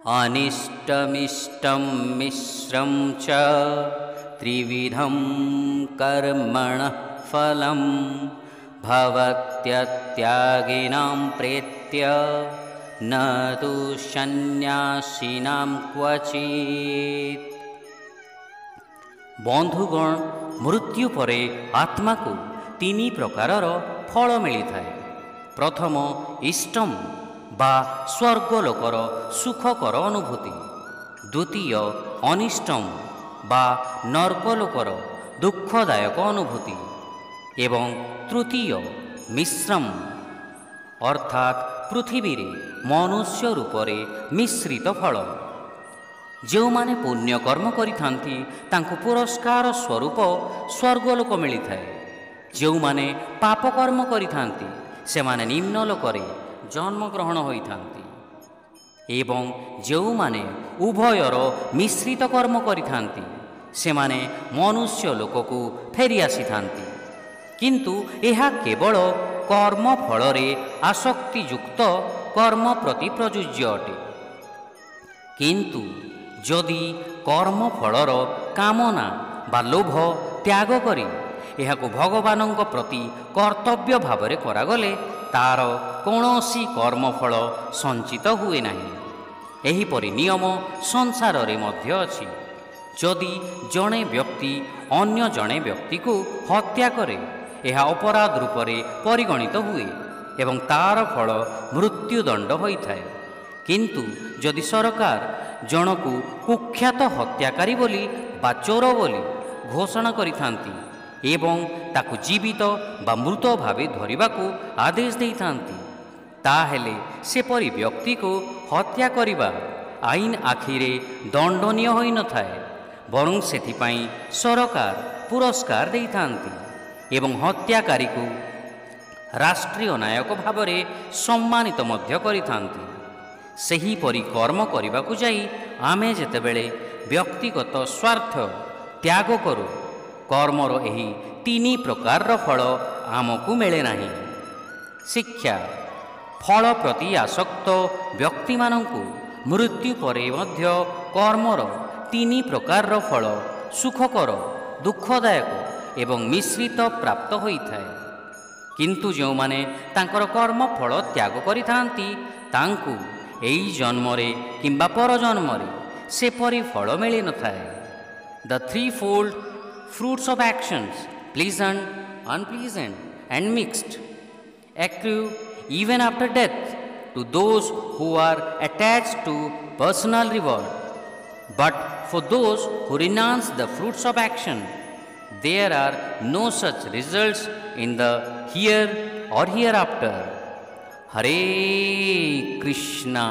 अनिष्टमिष्टं मिश्रं च त्रिविधं कर्मणः फलं भवत्यत्यागिनां प्रेत्य न तु सन्न्यासिनां क्वचित्। बंधुगण, मृत्यु परे आत्मा को तीन प्रकार फल मिलता है। प्रथम इष्टम बा स्वर्गलोकर सुखकर अनुभूति, द्वितीय अनिष्टम बा नर्कलोकर दुखदायक अनुभूति एवं तृतीय मिश्रम अर्थात पृथ्वी रे मनुष्य रूपरे मिश्रित फल। जो माने पुण्य कर्म करिथांती तांको पुरस्कार स्वरूप स्वर्गलोक मिलता है। जो माने पाप कर्म करिथांती से माने निम्न लोकरे जन्म ग्रहण होइथांती एवं जो माने उभयर मिश्रित कर्म करिथांती से माने मनुष्य लोक को फेरी आसीथांती। किंतु यह केवल कर्म फल रे आसक्तियुक्त कर्म प्रति प्रयोज्य अटे। किंतु जदि कर्म फलर कामना बा लोभ त्याग करी एहाको भगवानंक प्रति कर्तव्य भावरे करागले तार कौनसी कर्मफल संचित हुए नहीं। एहीपरि नियम संसार रे मध्य अछि। जदि जणे व्यक्ति अन्य जणे व्यक्ति को हत्या करे यह अपराध रूपरे परिगणित हुए एवं तार फल मृत्युदंड होइथाए। किंतु जदि सरकार जनकु कुख्यात हत्याकारी बोली बा चोर बोली घोषणा करिथांती एवं ताकु जीवित बा मृत भावे धरिबाकू आदेश देइथांती, ताहेले सेपरि व्यक्ति को हत्या करिबा आईन आखिरे दंडनीय होई न थाए, बरं सेथिपाई सरकार पुरस्कार देइथांती एवं हत्याकारी को राष्ट्रीय नायक भावरे सम्मानित मध्य करिथांती। सही परि कर्म करिबाकू जाई आमे जेतेबेले व्यक्तिगत स्वार्थ त्याग करू कर्मर एही तीन प्रकार फल आमको मिले नहीं। शिक्षा फल प्रति आसक्त व्यक्ति मानंकु मृत्यु परे मध्य कर्मर तीन प्रकार फल सुखकर दुखदायक एवं मिश्रित प्राप्त होइथाए। किंतु जो माने तांकर कर्म फल त्याग करिथांती तांकु एई जन्मरे किंबा पर जन्मरे सेपरि फल मिले न थाए। The threefold fruits of actions, pleasant, unpleasant and mixed, accrue even after death to those who are attached to personal reward. But for those who renounce the fruits of action, there are no such results in the here or hereafter. Hare Krishna.